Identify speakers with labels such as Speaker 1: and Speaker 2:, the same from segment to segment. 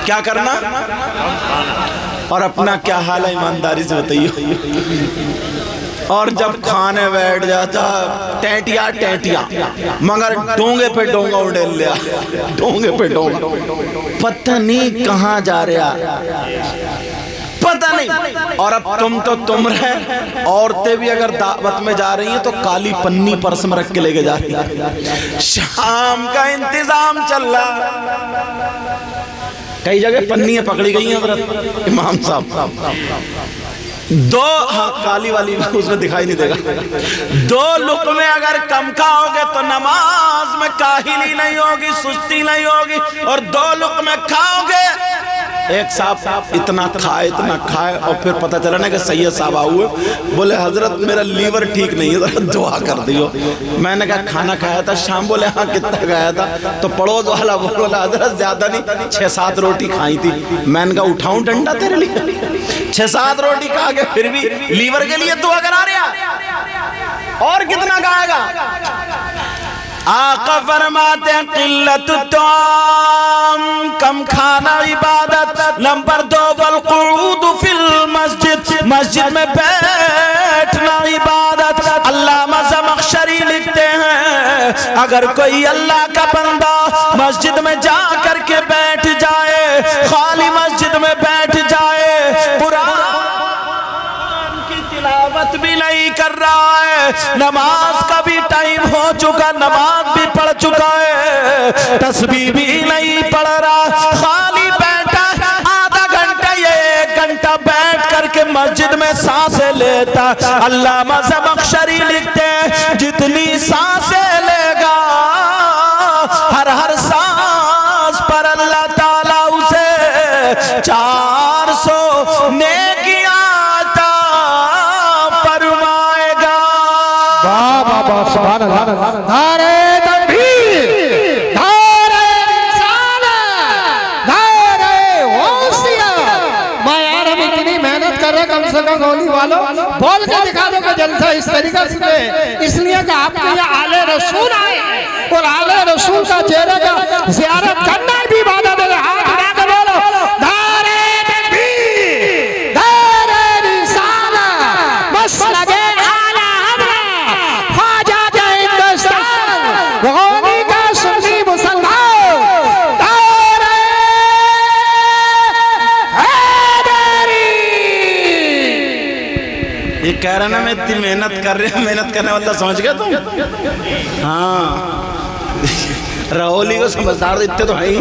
Speaker 1: کیا کرنا اور اپنا کیا حال ہے ایمانداری سے بتائیے. اور جب کھانے بیٹھ جاتا ٹینٹیا مگر ڈونگے پہ ڈونگا اڑیل لیا, ڈونگے پہ ڈونگا, پتہ نہیں کہاں جا رہا, پتہ نہیں. اور اب تم تو تم رہے, عورتیں بھی اگر دعوت میں جا رہی ہیں تو کالی پنی پرس میں رکھ کے لے کے جا رہی ہیں. شام کا انتظام چل رہا, کئی جگہ پنیاں پکڑی گئی ہیں حضرت امام صاحب. دو کالی والی اس میں دکھائی نہیں دے گا. دو لقمے اگر کم کھاؤ گے تو نماز میں کاہلی نہیں ہوگی, سستی نہیں ہوگی. اور دو لقمے کھاؤ گے, ایک صاحب اتنا کھائے اور پھر پتہ چلا نا کہ سید صاحب آئے, بولے حضرت میرا لیور ٹھیک نہیں ہے, ذرا دعا کر دیو. میں نے کہا کھانا کھایا تھا شام؟ بولے ہاں. کتنا کھایا تھا؟ تو پڑوس والا بولا حضرت زیادہ نہیں, 6-7 روٹی کھائی تھی. میں نے کہا اٹھاؤں ڈنڈا تیرے لیے, 6-7 روٹی کھا کے پھر بھی لیور کے لیے دعا کرا رہا, اور کتنا کھائے گا؟ آقا فرماتے ہیں قلت الطعام, کم کھانا عبادت. نمبر 2 والقعود فی المسجد, مسجد میں بیٹھنا عبادت. علامہ زمخشری لکھتے ہیں اگر کوئی اللہ کا بندہ مسجد میں جا کر کے بیٹھ جائے, خالی مسجد میں بیٹھ جائے, قرآن کی تلاوت بھی نہیں کر رہا ہے, نماز کا بھی ٹائم ہو چکا, نماز بھی پڑھ چکا ہے, تسبیح بھی نہیں پڑھ رہا, خالی بیٹھا آدھا گھنٹہ یا 1 گھنٹہ بیٹھ کر کے مسجد میں سانسیں لیتا. علامہ زمخشری لکھتے ہیں جتنی سانسیں لے گا ہر سانس پر اللہ تعالیٰ اسے 400 نیکیاں عطا فرمائے گا. سبحان اللہ. نعرہ تکبیر, نعرہ رسالت, نعرہ غوثیہ. میں یار ہم اتنی محنت کر رہے, کم سے کم گولی والوں بول کے دکھا دو کہ جلسہ اس طریقہ سے دے, اس لیے کہ آپ کے یہ آل رسول آئے اور آل رسول کا چہرے کا زیارت کرنا بھی عبادت ہے. ہاتھ اٹھا کے بولو نعرہ تکبیر, نعرہ رسالت, مسلک اعلیٰ حضرت خواجہ ہندوستان غوثی کا سنی مسلمان, نعرہ حیدری. یہ کہہ رہا نا میں اتنی محنت کر رہا ہوں, محنت کرنے والا سمجھ گیا تم؟ ہاں راہولی کو سمجھدار اتنے تو ہیں ہی,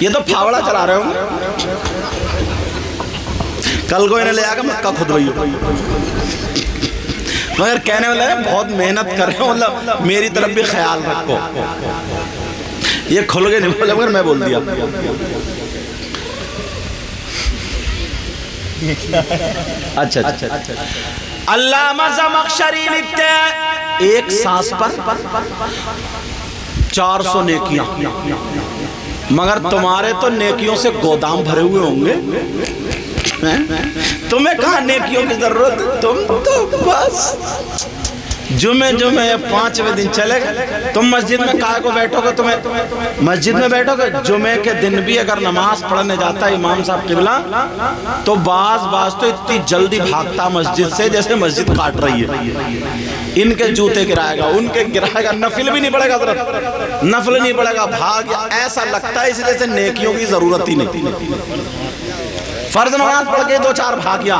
Speaker 1: یہ تو پھاوڑا چلا رہے ہوں. کل کو انہیں لے آگا مکہ خود رہی ہو, مگر کہنے والا ہے بہت محنت کر رہے ہوں, اللہ میری طرف بھی خیال رکھو. یہ کھل گئے نہیں بولے مگر میں بول دیا. اچھا علامہ زمخشری لکھتے ہیں ایک سانس پر 400 نیکیاں, مگر تمہارے تو نیکیوں سے گودام بھرے ہوئے ہوں گے, تمہیں کہاں نیکیوں کی ضرورت, تم تو بس جمعے 5ویں دن چلے گا. تم مسجد میں کہاں کو بیٹھو گے, تمہیں مسجد میں بیٹھو گے. جمعے کے دن بھی اگر نماز پڑھنے جاتا ہے امام صاحب قبلہ تو بعض تو اتنی جلدی بھاگتا مسجد سے جیسے مسجد کاٹ رہی ہے. ان کے جوتے گرائے گا, ان کے گرائے گا, نفل بھی نہیں پڑے گا حضرت, نفل نہیں پڑے گا, بھاگ ایسا لگتا ہے اس لیے سے نیکیوں کی ضرورت ہی نہیں. فرض نماز پڑھ کے 2-4 بھاگیاں,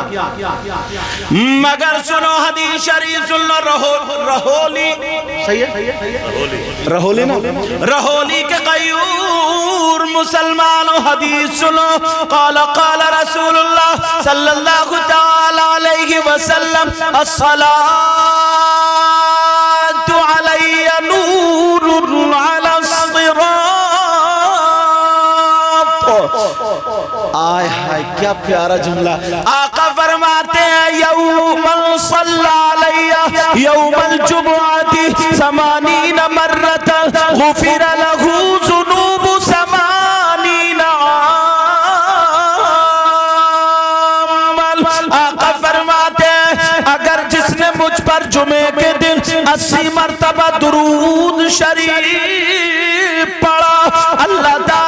Speaker 1: مگر سنو حدیث شریف سن لو. رہولی صحیح ہے, رہولی نا, رہولی کے غیور مسلمانوں حدیث سنو. قال رسول اللہ صلی اللہ تعالی علیہ وسلم الصلاة علی نور علی الصراط. آئے ہائے کیا پیارا جملہ. آقا فرماتے ہیں یوم صلی علیہ یوم الجمعہ 80 مرت غفر لہ ذنوب 80 عام. آقا فرماتے ہیں اگر جس نے مجھ پر جمعے کے دن 80 مرتبہ درود شریف پڑھا, اللہ تعالی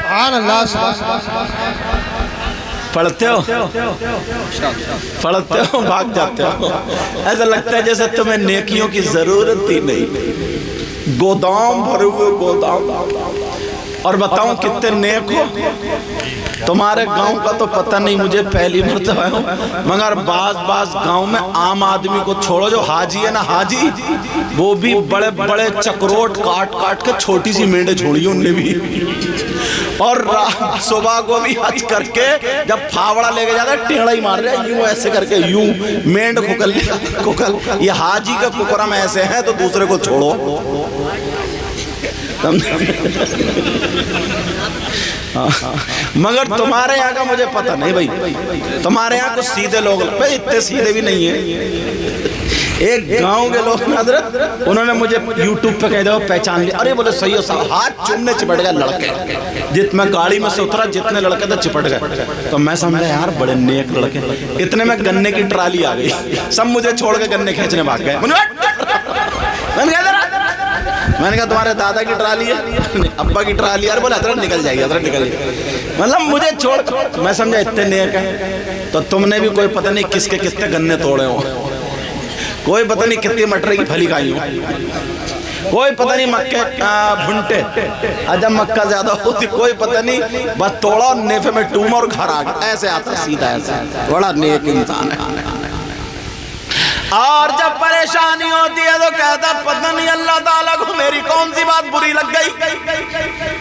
Speaker 2: سبحان اللہ
Speaker 1: پڑھتے ہو بھاگ جاتے ہو، ایسا لگتا ہے جیسے تمہیں نیکیوں کی ضرورت ہی نہیں، گودام بھرے ہوئے گودام۔ اور بتاؤں کتنے نیک ہو، تمہارے گاؤں کا تو پتہ نہیں، مجھے پہلی مرتبہ ہوں، مگر بعض گاؤں میں عام آدمی کو چھوڑو، جو حاجی ہے نا حاجی، وہ بھی بڑے بڑے چکروٹ کاٹ کے چھوٹی سی مینڈے چھوڑی ان نے بھی، اور صبح کو بھی حج کر کے جب پھاوڑا لے کے جاتا ہے ٹیڑا ہی مار رہا ہے، یوں ایسے کر کے یوں مینڈ کھکل، یہ حاجی کا ککرم ایسے ہیں تو دوسرے کو چھوڑو۔ مگر تمہارے یہاں کا مجھے پتہ نہیں بھائی، تمہارے یہاں کچھ سیدھے لوگ، بھائی اتنے سیدھے بھی نہیں ہیں۔ ایک گاؤں کے لوگ حضرت انہوں نے مجھے یوٹیوب پہ کہہ دیا پہچان لیا، ارے بولے صحیح ہو صاحب، ہاتھ چومنے چپٹ گئے لڑکے، میں گاڑی میں سے اترا جتنے لڑکے تھے چپٹ گئے، تو میں سمجھا یار بڑے نیک لڑکے، اتنے میں گنے کی ٹرالی آ گئی، سب مجھے چھوڑ کے گنے کھینچنے بھاگ گئے۔ میں نے کہا تمہارے دادا کی ٹرالی ہے، ابا کی ٹرالی ہے، بولے حضرت نکل جائے گی، حضرت نکل جائے گی، مطلب مجھے چھوڑ، میں سمجھا اتنے نیک ہیں، تو تم نے بھی کوئی پتہ نہیں کس کے کتنے گنے توڑے ہو، کوئی پتہ نہیں کتنی مٹر کی پھلی کھائی ہو، کوئی پتہ نہیں مکے بھنٹے، جب مکہ زیادہ ہوتی کوئی پتہ نہیں، بس توڑا اور نیفے میں ٹوما اور گھر آ گیا، ایسے آتا سیدھا ایسے، بڑا نیک انسان ہے۔ اور جب پریشانی ہوتی ہے تو کہتا پتہ نہیں اللہ تعالیٰ کو میری کون سی بات بری لگ گئی،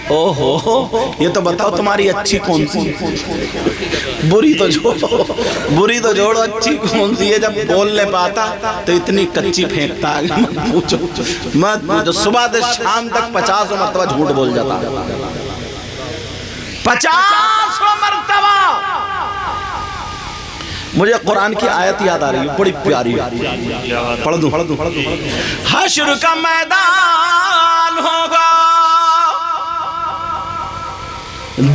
Speaker 1: اوہو یہ تو بتاؤ تمہاری اچھی کون سی، بری تو جوڑو اچھی کون سی ہے، جب بول لے پاتا تو اتنی کچی پھینکتا ہے، مت پوچھو، صبح سے شام تک 50 مرتبہ جھوٹ بول جاتا، 50 مرتبہ۔ مجھے قرآن کی آیت یاد آ رہی ہے، بڑی پیاری ہے، پڑھ دوں۔ حشر کا میدان ہوگا،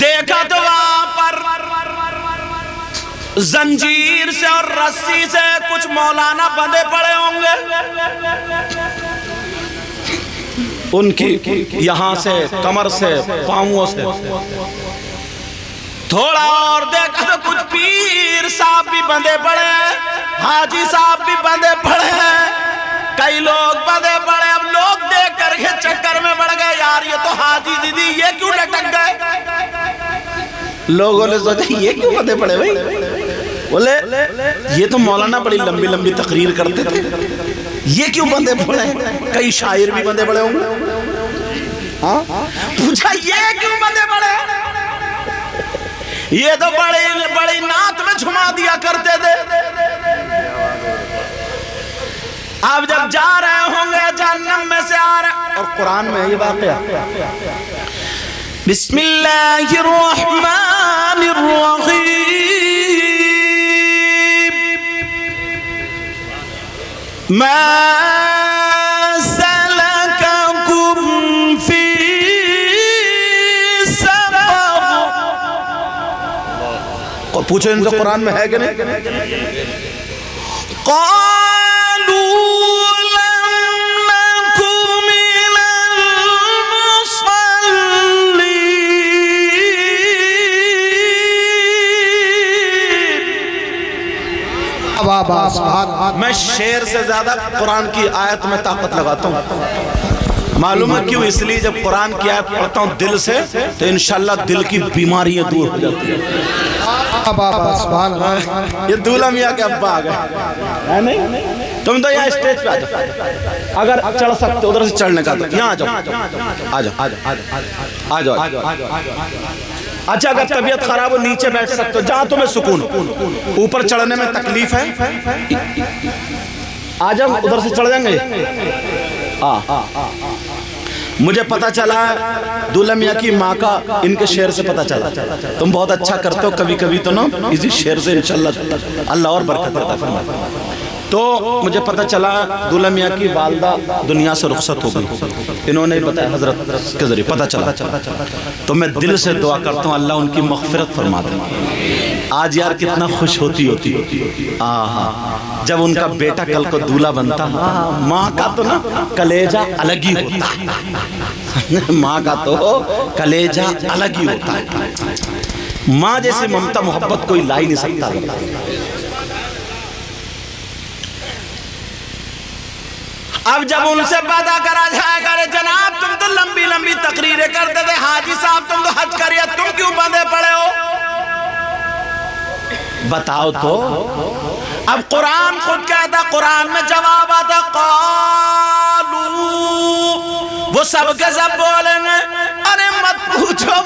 Speaker 1: دیکھا تو وہاں پر زنجیر سے اور رسی سے کچھ مولانا بندھے پڑے ہوں گے، ان کی یہاں سے کمر سے پاؤں سے، تھوڑا اور دیکھا تو کچھ پیر صاحب بھی بندھے پڑے ہیں، حاجی صاحب بھی بندھے پڑے ہیں، کئی لوگ بندھے پڑے، اب لوگ دیکھ کر کے چکر میں پڑ گئے، یار یہ تو حاجی دیدی یہ کیوں لٹک گئے، لوگوں نے سوچا یہ کیوں بندھے پڑے بھائی، بولے یہ تو مولانا بڑی لمبی لمبی تقریر کرتے تھے، یہ کیوں بندھے پڑے، کئی شاعر بھی بندھے پڑے ہوں گے، پوچھا یہ کیوں بندھے پڑے، یہ تو بڑی نعت میں جھما دیا کرتے تھے، اب جب جا رہے ہوں گے جہنم میں سے آ رہے، اور قرآن میں یہ واقعہ، بسم اللہ الرحمن الرحیم، ما سلککم فی پوچھو ان سے قرآن میں ہے کہ نہیں، قالوا لم نک من المصلین۔ میں شعر سے زیادہ قرآن کی آیت میں طاقت لگاتا ہوں، معلوم ہے کیوں، اس لیے جب قرآن کی آیت پڑھتا ہوں دل سے تو انشاءاللہ دل کی بیماریاں دور ہو جاتی ہیں۔ یہ دولہ میاں کے ابا آ گئے، تم تو یہاں اسٹیج پہ آ جاؤ، اگر چڑھ سکتے ادھر سے چڑھنے کا تو یہاں آ جاؤ۔ اچھا اگر طبیعت خراب ہو نیچے بیٹھ سکتے ہو جہاں تمہیں سکون ہو، اوپر چڑھنے میں تکلیف ہے آ جاؤ، ادھر سے چڑھ جائیں گے۔ مجھے پتا چلا دولہ میاں کی ماں کا ان کے شعر سے پتا چلا، تم بہت اچھا کرتے ہو، کبھی کبھی تو نا اسی شعر سے انشاءاللہ اللہ اور برکت عطا فرمائے۔ تو مجھے پتا چلا دولہ میاں کی والدہ دنیا سے رخصت ہو گئی، انہوں نے بتایا حضرت کے ذریعے پتا چلا، تو میں دل سے دعا کرتا ہوں اللہ ان کی مغفرت فرما دے، آج یار کتنا خوش ہوتی جب ان کا بیٹا کل کو دولہا بنتا. ماں کا تو نا کلیجہ الگ ہی ہوتا ہے. ماں کا تو کلیجہ الگ ہی ہوتا ہے. ماں جیسی ممتا محبت کوئی لا ہی نہیں سکتا. اب جب ان سے پتا کرا جائے گا جناب تم تو لمبی لمبی تقریریں کرتے تھے, حاجی صاحب تم تو حج کریے, تم کیوں بندے پڑے ہو؟ بتاؤ تو. اب قرآن خود کہتا, قرآن میں جواب آتا قالو, وہ سب کے سب بولیں گے ارے مت پوچھو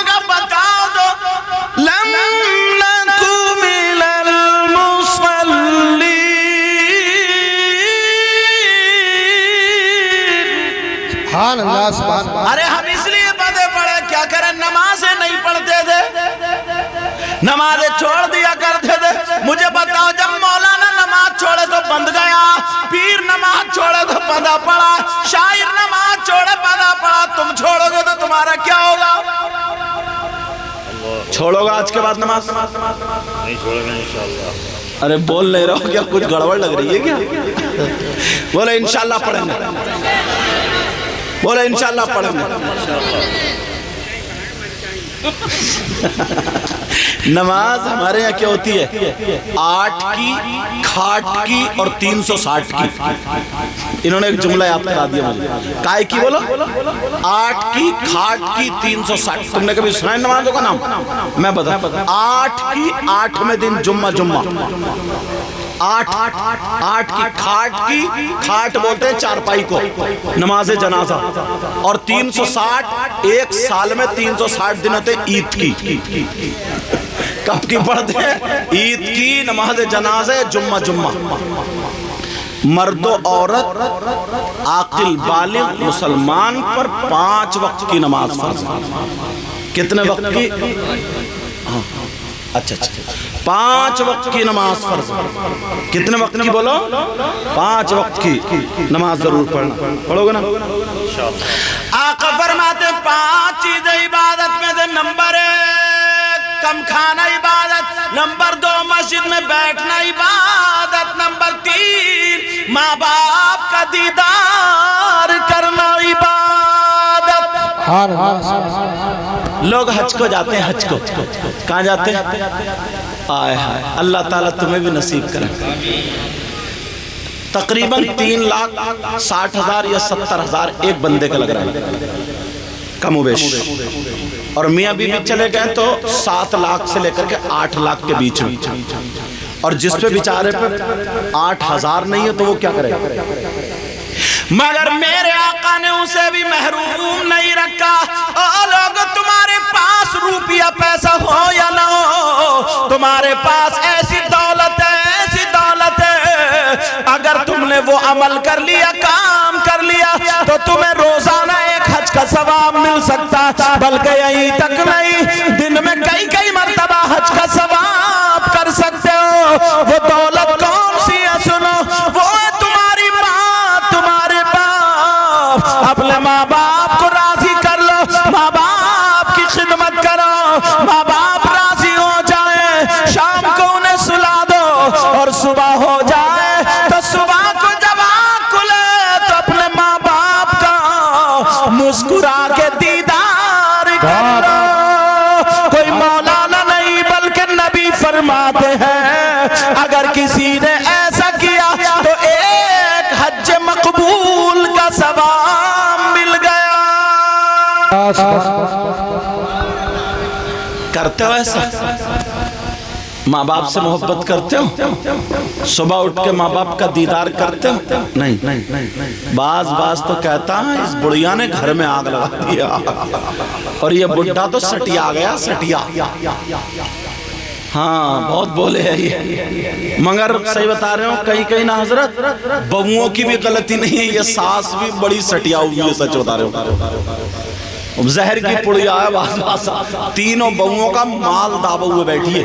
Speaker 1: کہ بتاؤ تو لم نکو من المصلین. ارے ہم اس لیے بندے پڑے, کیا کریں نمازیں نہیں پڑھتے تھے, نمازیں چھوڑ دیا کرتے تھے. مجھے بتاؤ جب مولانا نماز چھوڑے تو بند گیا, پیر نماز چھوڑے تو بندہ پڑا, شاعر نماز چھوڑے بندہ پڑا, تم چھوڑو گے تو تمہارا کیا ہوگا؟ چھوڑو گا آج کے بعد نماز؟
Speaker 3: نہیں چھوڑیں گے انشاءاللہ.
Speaker 1: ارے بول نہیں رہو کیا, کچھ گڑبڑ لگ رہی ہے کیا؟ بولے انشاءاللہ پڑھیں گے, بولے انشاءاللہ پڑھیں گے. نماز ہمارے یہاں کیا ہوتی ہے؟ 8 کی, کھاٹ کی اور 360 کی. انہوں نے ایک جملہ یاد کرا دیا مجھے. کائے کی بولو؟ 8 کی, کھاٹ کی, 360. تم نے کبھی سنا ہے نمازوں کا نام؟ میں بتا. 8 کی, 8ویں دن جمعہ, 8 کی کھاٹ کی, کھاٹ بولتے ہیں چارپائی کو, نماز جنازہ. اور 360, ایک سال میں 360 دن ہوتے ہیں عید کی. کب کی پڑھتے ہیں؟ عید کی, نماز جنازہ, جمعہ. مرد و عورت عاقل بالغ مسلمان پر 5 وقت کی نماز فرض. کتنے وقت کی؟ اچھا 5 وقت کی نماز فرض. کتنے وقت کی بولو؟ 5 وقت کی نماز ضرور پڑھنا. پڑھو گے نا؟ آقا فرماتے 5 چیزیں عبادت میں سے. نمبر 1 کم کھانا عبادت, نمبر 2 مسجد میں بیٹھنا عبادت, نمبر 3 ماں باپ کا دیدار کرنا عبادت. لوگ حج کو جاتے ہیں, حج کو کہاں جاتے ہیں؟ آئے اللہ تعالیٰ تمہیں بھی نصیب کرے. تقریباً 3,60,000 یا 70,000 ایک بندے کا لگ رہا ہے, کم و بیش. اور میاں بیوی چلے گئے تو 7 لاکھ سے لے کر کے 8 لاکھ کے بیچ میں. اور جس پہ بیچارے پہ 8,000 نہیں ہے تو وہ کیا کرے گا؟ مگر میرے آقا نے اسے بھی محروم نہیں رکھا. لوگ تمہارے پاس روپیہ پیسہ ہو یا نہ ہو, تمہارے پاس ایسی دولت ہے, اگر تم نے وہ عمل کر لیا, کام کر لیا, تو تمہیں روزانہ ایک حج کا ثواب مل سکتا. بلکہ یہی تک نہیں, دن میں کئی مرتبہ حج کا ثواب کر سکتے ہو. وہ دولت کون سی ہے سنو, وہ ہے تمہاری ماں, تمہارے باپ. اپنے ماں باپ کو راضی کر لو, ماں باپ کی خدمت کرو, ماں باپ راضی ہو جائیں, شام کو انہیں سلا دو, اور صبح ہو جائے تو صبح کو جب آنکھ کھلے تو اپنے ماں باپ کا مسکرا کے دیدار کر لو. کوئی مولانا نہیں بلکہ نبی فرماتے ہیں, اگر کسی نے ایسا کیا تو ایک حج مقبول کا ثواب مل گیا. کرتے ہو ایسا؟ ماں باپ سے محبت کرتے ہو؟ صبح اٹھ کے ماں باپ کا دیدار کرتے ہو؟ نہیں. بعض تو کہتا ہے اس بڑھیا نے گھر میں آگ لگا دیا, اور یہ بڑھا تو سٹیا گیا, سٹیا. ہاں بہت بولے ہیں یہ, مگر صحیح بتا رہے ہوں, کئی نا حضرت بہوؤں کی بھی غلطی نہیں ہے, یہ ساس بھی بڑی سٹیا ہوئی ہے, سچ بتا رہے ہوں. زہر کی پڑیا ہے باز, تینوں بہوؤں کا مال دابا ہوئے بیٹھی ہے,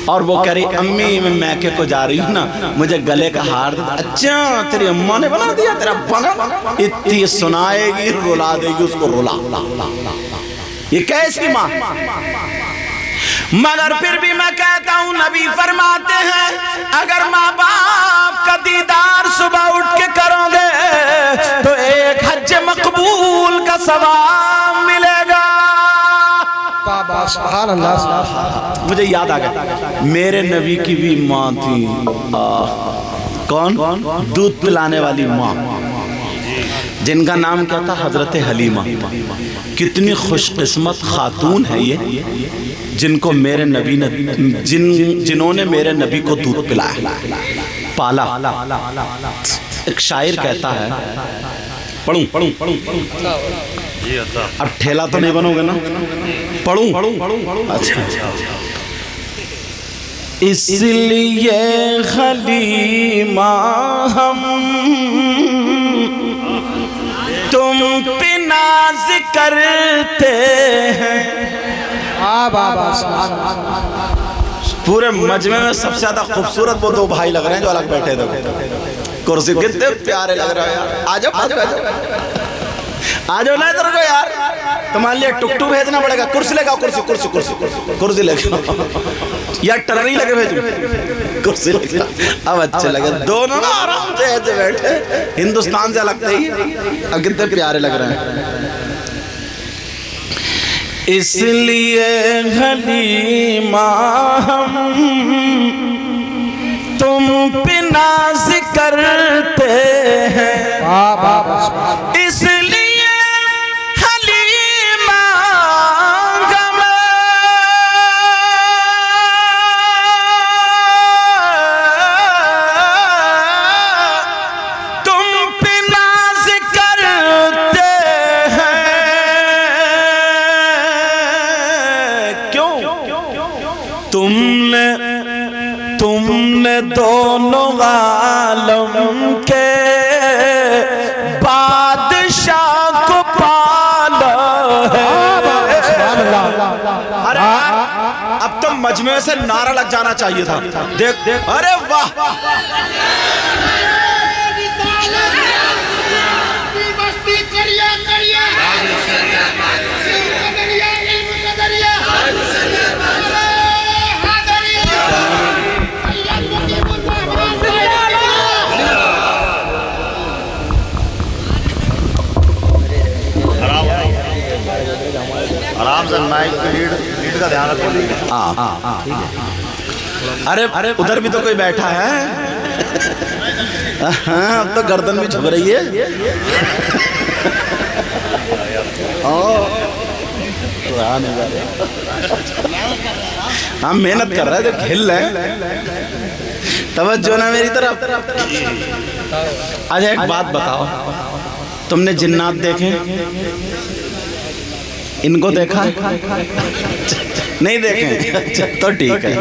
Speaker 1: اور وہ کہہ رہی امی میں میکے کو جا رہی ہوں نا, مجھے گلے کا ہار دے. اچھا تیری اماں نے بنا دیا, تیرا بنا, اتنی سنائے گی, رلا دے گی اس کو, رلا. یہ کیسی ماں؟ مگر پھر بھی میں کہتا ہوں نبی فرماتے ہیں اگر ماں باپ کا دیدار صبح اٹھ کے کرو گے تو ایک حج مقبول کا ثواب ملے گا۔
Speaker 2: سبحان اللہ۔
Speaker 1: مجھے یاد آ گیا میرے نبی کی بھی ماں تھی، کون؟ دودھ پلانے والی ماں، جن کا نام کیا تھا؟ حضرت حلیمہ۔ کتنی خوش قسمت خاتون ہے یہ جن کو میرے نبی نے جنہوں نے میرے نبی کو دودھ پلایا، پالا۔ ایک شاعر کہتا ہے، پڑھوں اب ٹھیلا تو نہیں بنو گے نا، پڑھوں؟ اچھا۔ اس لیے حلیمہ ہم تم پہ ناز کرتے ہیں۔ پورے مجمع میں سب سے زیادہ خوبصورت وہ دو بھائی لگ رہے ہیں جو الگ بیٹھے تھے کرسی، کتنے پیارے لگ رہے ہیں یار۔ آ جاؤ نا ادھر کو یار، تمہارے لیے ٹک بھیجنا پڑے گا۔ کرسی لے گا، کرسی لے گا یا ٹرری لگے بھیجو، کرسی لے گا۔ اب اچھے لگے دونوں نا، آرام سے ایسے بیٹھے، ہندوستان سے لگتے ہی اب کتنے پیارے لگ رہے ہیں۔ اس لیے حلیمہ ہم تم پہ ناز کرتے ہیں، اس لیے حلیمہ ہم تم پہ ناز کرتے ہیں۔ کیوں؟ تم نے دونوں عالم کے بادشاہ کو پالا ہے۔ ارے اب تو مجمع سے نعرہ لگ جانا چاہیے تھا۔ دیکھ ارے واہ،
Speaker 3: آرام سے مائک پہ لیڈ کا دھیان رکھو۔
Speaker 1: ارے ادھر بھی تو کوئی بیٹھا ہے، ہاں اب تو گردن بھی جھک رہی ہے۔ ہم محنت کر رہے ہیں، دیکھ ہل رہے ہیں، توجہ نا میری طرف۔ آج ایک بات بتاؤ، تم نے جنات دیکھیں؟ ان کو دیکھا نہیں؟ دیکھیں تو ٹھیک ہے،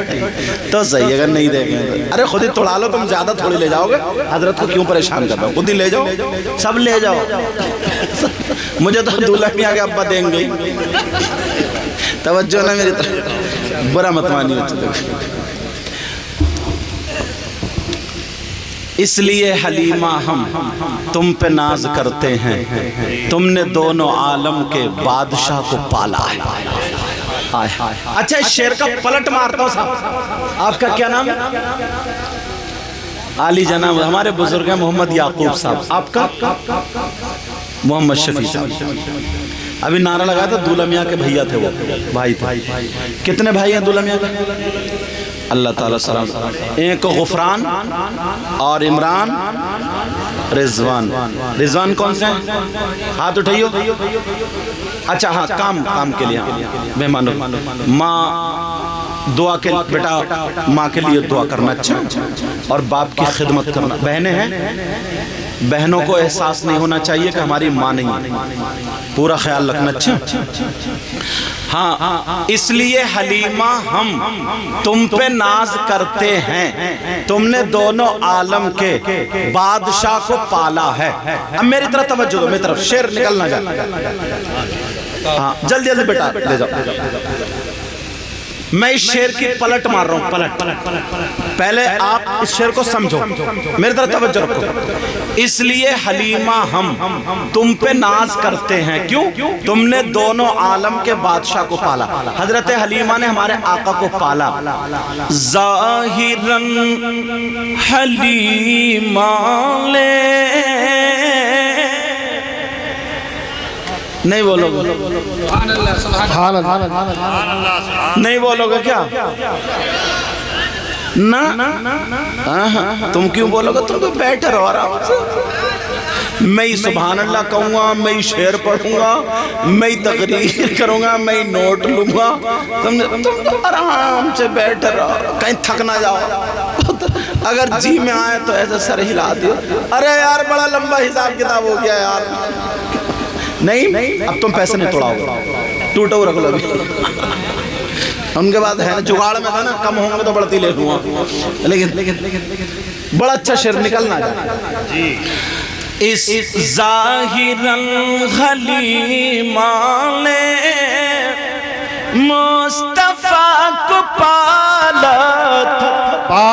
Speaker 1: تو صحیح۔ اگر نہیں دیکھیں ارے خود ہی توڑا لو، تم زیادہ تھوڑی لے جاؤ گے، حضرت کو کیوں پریشان کر رہا ہو؟ خود ہی لے جاؤ، سب لے جاؤ۔ مجھے تو دولہا میاں کے ابا دیں گے۔ توجہ نا میری طرف، برا مت مانیو۔ اس لیے حلیمہ ہم تم پہ ناز کرتے ہیں، تم نے دونوں عالم کے بادشاہ کو پالا ہے۔ اچھا اس شعر کا پلٹ مارتا ہوں صاحب، آپ کا کیا نام ہے؟ علی جناب، ہمارے بزرگ ہیں محمد یعقوب صاحب، آپ کا؟ محمد شفیع صاحب۔ ابھی نعرہ لگایا تھا، دولہا میاں کے بھیا تھے، وہ بھائی تھے۔ کتنے بھائی ہیں دولہا میاں کے؟ اللہ تعالیٰ سلام۔ ایک غفران اور عمران، رضوان۔ رضوان کون سے ہیں؟ ہاتھ اٹھائیو۔ اچھا ہاں، کام کے لیے مہمانوں۔ ماں دعا کے بیٹا، ماں کے لیے دعا کرنا اچھا، اور باپ کی خدمت کرنا۔ بہنیں ہیں، بہنوں کو احساس نہیں ہونا چاہیے کہ ہماری ماں نہیں ہے، پورا خیال رکھنا اچھا۔ ہاں اس لیے حلیمہ ہم تم پہ ناز کرتے ہیں، تم نے دونوں عالم کے بادشاہ کو پالا ہے۔ اب میری طرف توجہ دو، میری طرف، شعر نکلنا جائے۔ ہاں جلدی جلدی بیٹا لے جاؤ۔ میں اس شعر کی پلٹ مار رہا ہوں، پلٹ۔ پہلے آپ اس شعر کو سمجھو، میری طرف توجہ رکھو۔ اس لیے حلیمہ ہم تم پہ ناز کرتے ہیں، کیوں؟ تم نے دونوں عالم کے بادشاہ کو پالا۔ حضرت حلیمہ نے ہمارے آقا کو پالا۔ ظاہراً حلیمہ لے نہیں بولو گے؟
Speaker 2: سبحان اللہ
Speaker 1: نہیں بولو گے کیا؟ نا تم کیوں بولو گے؟ تم تو بیٹھے رہو آرام سے۔ میں ہی سبحان اللہ کہوں گا، میں ہی شعر پڑھوں گا، میں ہی تقریر کروں گا، میں ہی نوٹ لوں گا۔ تم تو آرام سے بیٹھے رہو، کہیں تھک نہ جاؤ۔ اگر جی میں آئے تو ایسے سر ہلا دیو، ارے یار بڑا لمبا حساب کتاب ہو گیا یار۔ نہیں، اب تم پیسے نہیں توڑاؤ گے، ٹوٹا ہو رکھ لو ابھی۔ ان کے بعد ہے جگاڑ میں تھا نا، کم ہوں گے تو بڑھتی لے لوں گا، لیکن بڑا اچھا شعر نکلنا جائے۔ اس ظاہراً حلیمہ نے مصطفیٰ کو پالا تھا۔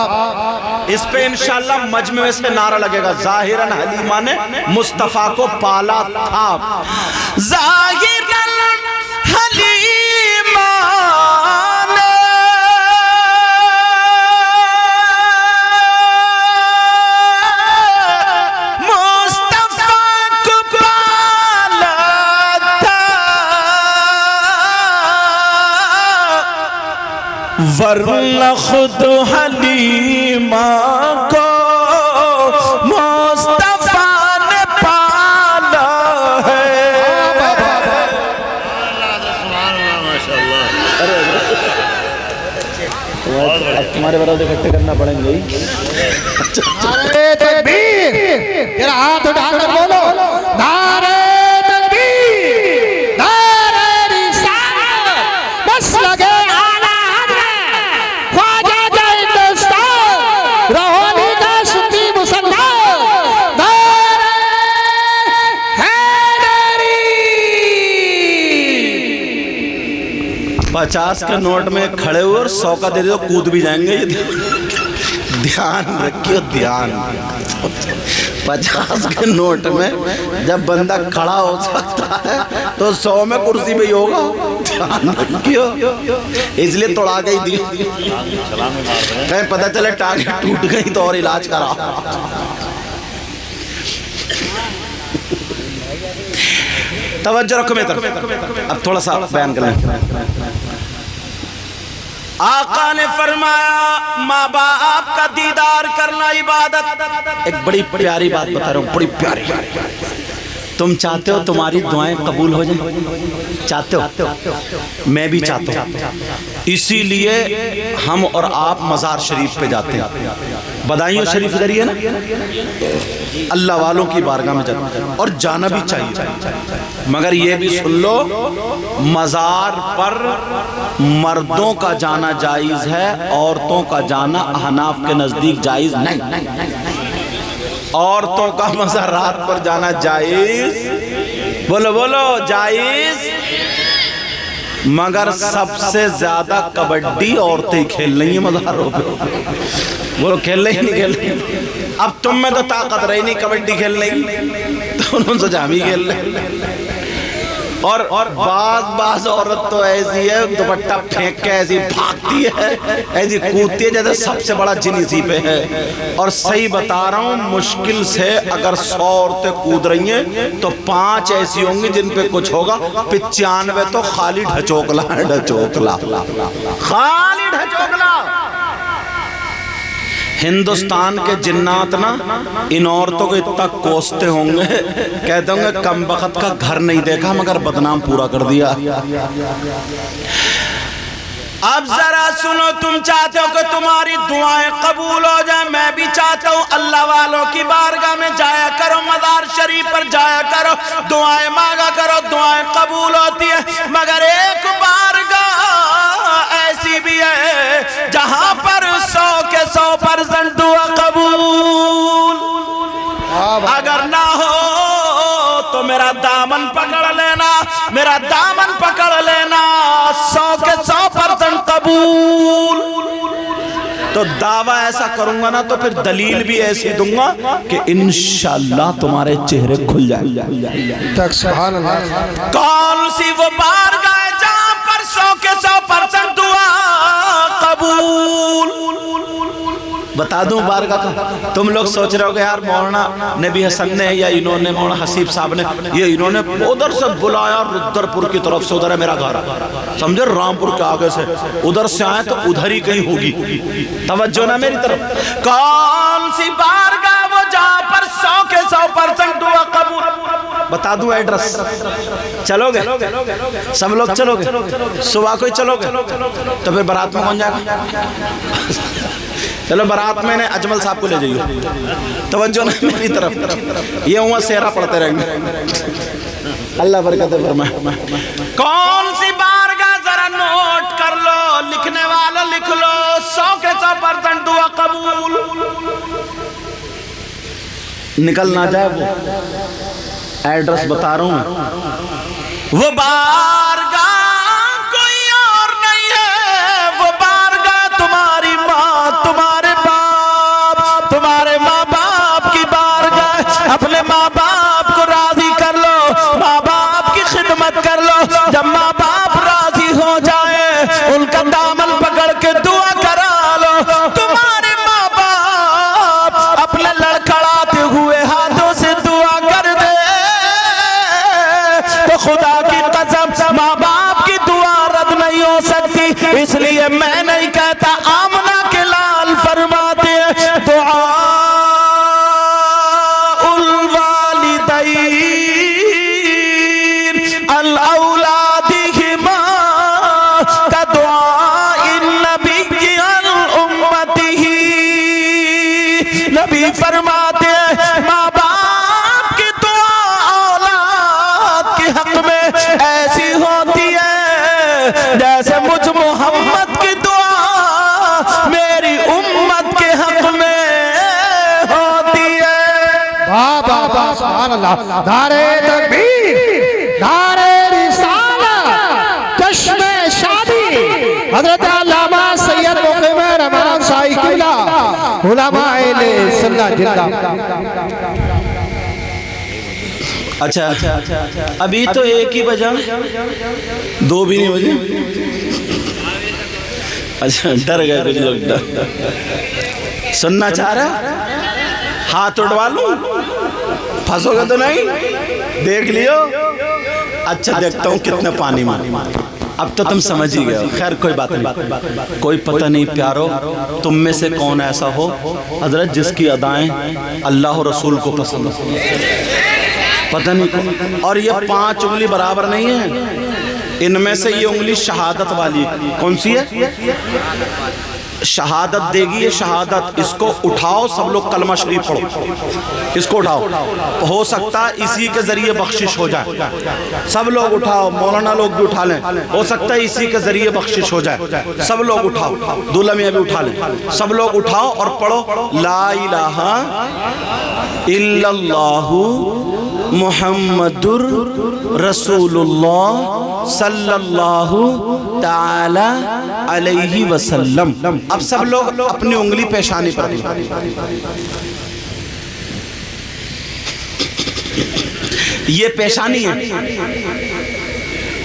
Speaker 1: اس پہ انشاءاللہ مجمع سے نعرہ لگے گا، ظاہراً حلیمہ نے مصطفیٰ کو پالا تھا۔ ظاہراً حلیمہ ورنہ خود حلیمہ کو مصطفیٰ نے پالا ہے۔ تمہارے برابر اکٹھے کرنا پڑیں گے۔
Speaker 2: نعرہ تکبیر، تیرا ہاتھ اٹھا کر بولو، نعرہ تکبیر، نعرہ رسالت، مسلک اعلیٰ حضرت خواجہ جاں ہندوستان روحانی کا سنی مسلمان، نعرہ حیدری۔
Speaker 1: 50 کے نوٹ میں کھڑے ہوئے اور 100 کا دے دے تو کود بھی جائیں گے۔ دھیان رکھیو، دھیان۔ 50 کے نوٹ میں جب بندہ کھڑا ہو سکتا ہے تو 100 میں کرسی بھی ہوگا۔ دھیان رکھیو، اس لیے توڑا گئی دی، کہیں پتہ چلے ٹانگ ٹوٹ گئی تو اور علاج کرا۔ توجہ رکھو میری طرف، اب تھوڑا سا بیان کریں۔ آقا نے فرمایا ماں باپ کا دیدار کرنا عبادت۔ ایک بڑی پیاری بات بتا رہا ہوں، بڑی پیاری۔ تم چاہتے ہو تمہاری دعائیں قبول ہو جائیں؟ چاہتے ہو؟ میں بھی چاہتا ہوں، اسی لیے ہم اور آپ مزار شریف پہ جاتے ہیں۔ بدائیوں شریف ادھر ہی ہے نا، اللہ والوں کی بارگاہ میں جاتے ہیں اور جانا بھی چاہیے، مگر یہ بھی سن لو مزار پر مردوں کا جانا جائز ہے، عورتوں کا جانا احناف کے نزدیک جائز نہیں۔ عورتوں کا مزارات پر جانا جائز، بولو بولو جائز، مگر سب سے زیادہ کبڈی عورتیں کھیل رہی ہیں مزاروں پہ۔ بولو کھیل رہی نہیں کھیل رہی؟ اب تم میں تو طاقت رہی نہیں کبڈی کھیلنے کی، تو انہوں سے ہم ہی کھیل رہے۔ اور بعض عورت تو ایسی ہے دوپٹہ پھینک کے ایسی بھاگتی ہے، ایسی کودتی ہے جیسے سب سے بڑا جن اسی پہ ہے۔ اور صحیح بتا رہا ہوں، مشکل سے اگر 100 عورتیں کود رہی ہیں تو 5 ایسی ہوں گی جن پہ کچھ ہوگا، 95 تو خالی ڈھچوکلا ہے، ڈھچوکلا، خالی ڈھچوکلا۔ ہندوستان کے جنات نا ان عورتوں کو اتنا کوستے ہوں گے، کہتے ہوں گے کم بخت کا گھر نہیں دیکھا مگر بدنام پورا کر دیا۔ اب ذرا سنو، تم چاہتے ہو کہ تمہاری دعائیں قبول ہو جائیں، میں بھی چاہتا ہوں اللہ والوں کی بارگاہ میں جایا کرو، مزار شریف پر جایا کرو، دعائیں مانگا کرو، دعائیں قبول ہوتی ہیں، مگر ایک بارگاہ ایسی بھی ہے جہاں پر 100% دعا قبول۔ اگر نہ ہو تو میرا دامن پکڑ لینا، میرا دامن پکڑ لینا، 100% قبول۔ تو دعویٰ ایسا کروں گا نا تو پھر دلیل بھی ایسی دوں گا کہ انشاءاللہ تمہارے چہرے کھل جائیں.
Speaker 2: تک سبحان اللہ.
Speaker 1: کون سی وہ بارگاہ ہے جہاں پر 100% دعا قبول؟ بتا دوں بارگاہ کا. تم لوگ سوچ رہے ہو کہ یار مولانا نبی حسن نے یا انہوں نے مولانا حسیب صاحب نے یہ انہوں نے ادھر سے بلایا ردرپور کی طرف سے, ادھر ہے میرا گھر, سمجھے رامپور کے آگے سے ادھر سے آئے تو ادھر ہی کہیں ہوگی. توجہ نہ میری طرف. کون سی بارگاہ وہ جہاں پر 100% دعا قبول؟ بتا دوں ایڈریس. چلو گے سب لوگ؟ چلو گے صبح کو ہی چلو گے تو پھر برات میں کون جائے گا؟ چلو برات میں نے اجمل صاحب کو لے جائیے. توجہ نہ میری طرف. یہ ہوا سیرہ پڑھتے رہیں گے. اللہ برکت فرمائے. کون سی بارگاہ ذرا نوٹ کر لو, لکھنے والوں لکھ لو, 100% دعا قبول. نکل نہ جائے وہ ایڈریس بتا رہا ہوں. وہ بارگاہ کوئی اور نہیں ہے, وہ بارگاہ تمہاری ماں, تمہارے باپ, تمہارے ماں باپ کی بارگاہ. اپنے ماں باپ کو راضی کر لو, ماں باپ کی خدمت کر لو. جب ماں باپ راضی ہو جائے ان کا دامن پکڑ کے دعا کرا لو. تمہارے ماں باپ اپنے لڑکھڑاتے ہوئے ہاتھوں سے دعا کر دے تو خدا کی قسم ماں باپ کی دعا رد نہیں ہو سکتی. اس لیے میں نہیں کہتا, آمنہ کے لال فرماتے ہیں دعا الوالدین الاولادہما کا دعا النبی الامتہ. نبی فرماتے ہیں ماں باپ کی دعا اولاد کے حق میں ایسی ہوتی ہے جیسے مجھ محمد کی دعا میری امت کے حق میں ہوتی ہے.
Speaker 2: واہ واہ واہ سبحان اللہ. نعرہ تکبیر, نعرہ رسالت, جشن شادی حضرت علامہ سید مقیم رحمان شاہی قبلہ علماء اہل سنت زندہ.
Speaker 1: اچھا ابھی تو 1 ہی بجا, 2 بھی نہیں بجے. اچھا ڈر گئے کچھ لوگ. سننا چاہ رہا, ہاتھ اٹھوا لوں, پھنسو گے تو نہیں؟ دیکھ لیو. اچھا دیکھتا ہوں کتنے پانی میں. اب تو تم سمجھ ہی گئے. خیر کوئی بات نہیں, کوئی پتہ نہیں پیارو تم میں سے کون ایسا ہو حضرت جس کی ادائیں اللہ و رسول کو پسند ہو. پتہ نہیں. اور یہ 5 انگلی برابر نہیں ہے, ان میں سے یہ انگلی شہادت والی کون سی ہے؟ شہادت دے گی. یہ شہادت, اس کو اٹھاؤ سب لوگ کلمہ شریف پڑھو. اس کو اٹھاؤ, ہو سکتا ہے اسی کے ذریعے بخشش ہو جائے. سب لوگ اٹھاؤ, مولانا لوگ بھی اٹھا لیں, ہو سکتا ہے اسی کے ذریعے بخشش ہو جائے. سب لوگ اٹھاؤ, دولہ میاں بھی اٹھا لیں. سب لوگ اٹھاؤ اور پڑھو لا الہ الا اللہ محمد رسول اللہ صلی اللہ تعالی علیہ وسلم. اب سب لوگ اپنی انگلی پیشانی پر رکھیں. یہ پیشانی ہے.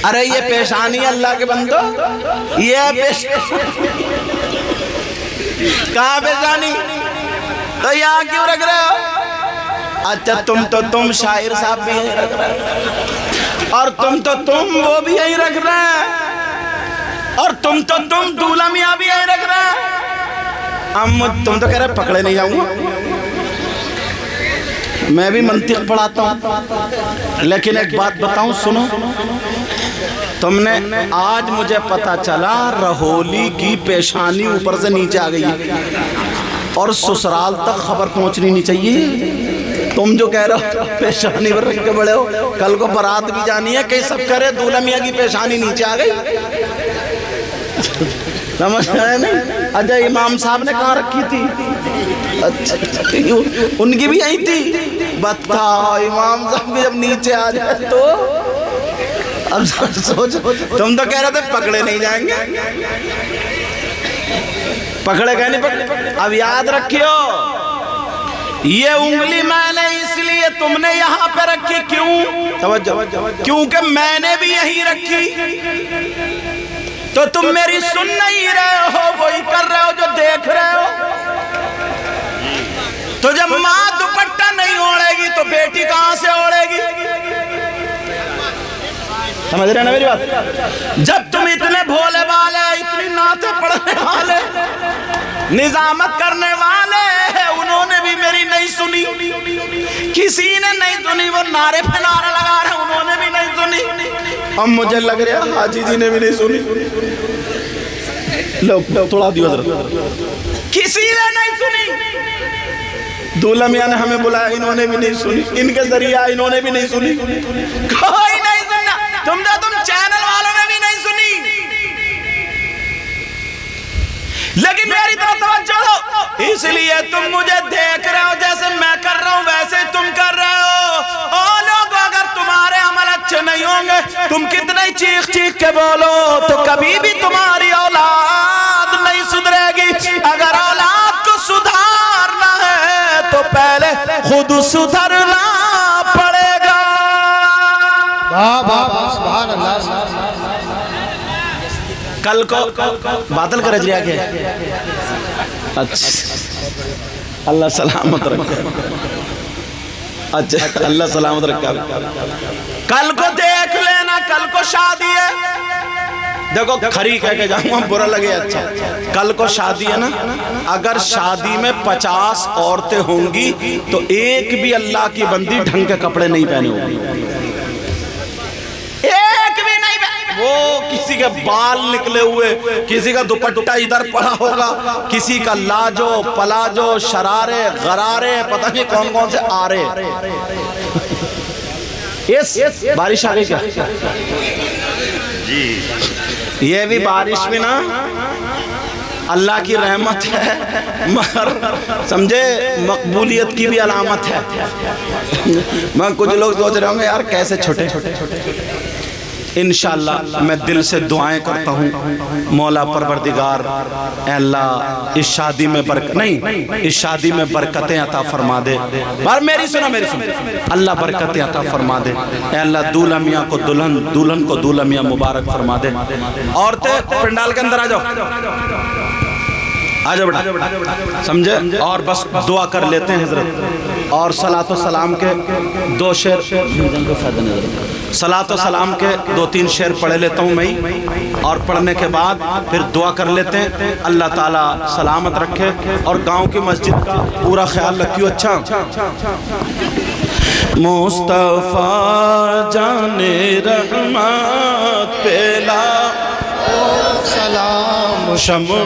Speaker 1: ارے یہ پیشانی ہے اللہ کے بندو, یہ پیشانی. کہاں پیشانی؟ تو یہاں کیوں رکھ رہے ہو؟ اچھا تم شاعر صاحب بھی یہی رکھ رہے ہیں, اور تم وہ بھی یہی رکھ رہے ہیں, اور تم دولہ میاں بھی یہی رکھ رہے ہیں. تم تو کہہ رہے پکڑے نہیں جاؤں گا. میں بھی منطق پڑھاتا ہوں, لیکن ایک بات بتاؤں سنو. تم نے آج مجھے پتا چلا رہولی کی پیشانی اوپر سے نیچے آ گئی اور سسرال تک خبر پہنچنی نہیں چاہیے. تم جو کہہ رہے ہو پیشانی پر رکھ کے بڑے ہو, کل کو برات بھی جانی ہے, کئی سب کہہ رہے دولہ میاں کی پیشانی نیچے آ گئی. سمجھ رہے نہیں؟ اچھا امام صاحب نے کہاں رکھی تھی؟ اچھا ان کی بھی یہی تھی. بتاؤ امام صاحب بھی جب نیچے آ جائے تو اب سوچ, تم تو کہہ رہے تھے پکڑے نہیں جائیں گے. پکڑے گئے نہیں پکڑے؟ اب یاد رکھیو یہ انگلی میں نے اس لیے تم نے یہاں پہ رکھی، کیوں؟ توجہ، کیونکہ میں نے بھی یہی رکھی، تو تم میری سن نہیں رہے ہو، وہی کر رہے ہو جو دیکھ رہے ہو۔ تو جب ماں دوپٹہ نہیں اوڑھے گی تو بیٹی کہاں سے اوڑھے گی؟ سمجھ رہے ہیں نا میری بات؟ جب تم اتنے بھولے والے، اتنی نعتیں پڑھنے والے، نظامت کرنے والے، انہوں نے بھی میری نہیں سنی، کسی نے نہیں سنی، وہ نعرے پہ نعرے لگا رہے، انہوں نے بھی نہیں سنی، اب مجھے لگ رہا ہے حاجی جی نے بھی نہیں سنی۔ لو تھوڑا دیو حضرت، کسی نے نہیں سنی، دولہ میاں نے ہمیں بلایا، انہوں نے بھی نہیں سنی، ان کے ذریعہ انہوں نے بھی نہیں سنی، کوئی نہیں سننا، تم چینل والوں نے بھی نہیں سنی۔ لیکن میری طرف توجہ دو، اس لیے تم مجھے دیکھ رہے ہو، جیسے میں کر رہا ہوں ویسے تم کر رہے ہو۔ او لوگو، اگر تمہارے عمل اچھے نہیں ہوں گے، تم کتنے چیخ چیخ کے بولو تو کبھی بھی تمہاری اولاد نہیں سدھرے گی۔ اگر اولاد کو سدھارنا ہے تو پہلے خود سدھرنا پڑے گا۔
Speaker 2: سبحان اللہ۔
Speaker 1: کل کو بادل کا رجریہ کیا ہے؟ اچھا، اللہ سلامت رکھا، اچھا اللہ سلامت رکھا۔ کل کو دیکھ لینا، کل کو شادی ہے، دیکھو کھری کہہ کے جاؤں ہم، برا لگے اچھا، کل کو شادی ہے نا، اگر شادی میں 50 عورتیں ہوں گی تو ایک بھی اللہ کی بندی ڈھنگ کے کپڑے نہیں پہنے ہوگی، ایک بھی نہیں پہنے، وہ کسی کے بال نکلے ہوئے، کسی کا دوپٹہ ادھر پڑا ہوگا، کسی کا لاجو پلاجو شرارے غرارے پتہ نہیں کون کون سے آرے۔ بارش آ گئی کیا؟
Speaker 3: جی
Speaker 1: یہ بھی بارش بھی نا اللہ کی رحمت ہے، مگر سمجھے مقبولیت کی بھی علامت ہے۔ میں کچھ لوگ سوچ رہے ہوں گے یار کیسے چھوٹے، انشاءاللہ میں دل سے دعائیں کرتا ہوں، مولا پروردگار اے اللہ اس شادی میں اس شادی میں برکتیں عطا فرما دے، اور میری سنو اللہ برکتیں عطا فرما دے، اے اللہ دولہ میاں کو دلہن کو دولہ میاں مبارک فرما دے۔ عورتیں پنڈال کے اندر آ جاؤ، آ جاؤ بیٹا، سمجھے، اور بس دعا کر لیتے ہیں حضرت، اور صلاۃ و سلام کے 2 شعر، صلاۃ و سلام کے 2-3 شعر پڑھ لیتا ہوں میں، اور پڑھنے کے بعد پھر دعا کر لیتے ہیں، اللہ تعالیٰ سلامت رکھے، اور گاؤں کی مسجد کا پورا خیال رکھیو۔ اچھا، مصطفیٰ جان رحمت پیلا سلام، شمع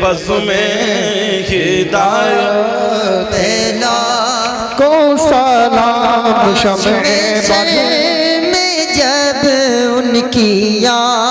Speaker 1: بز میں ہدایت
Speaker 2: پیلا کو سلام، شمع بز میں جب ان کی یاد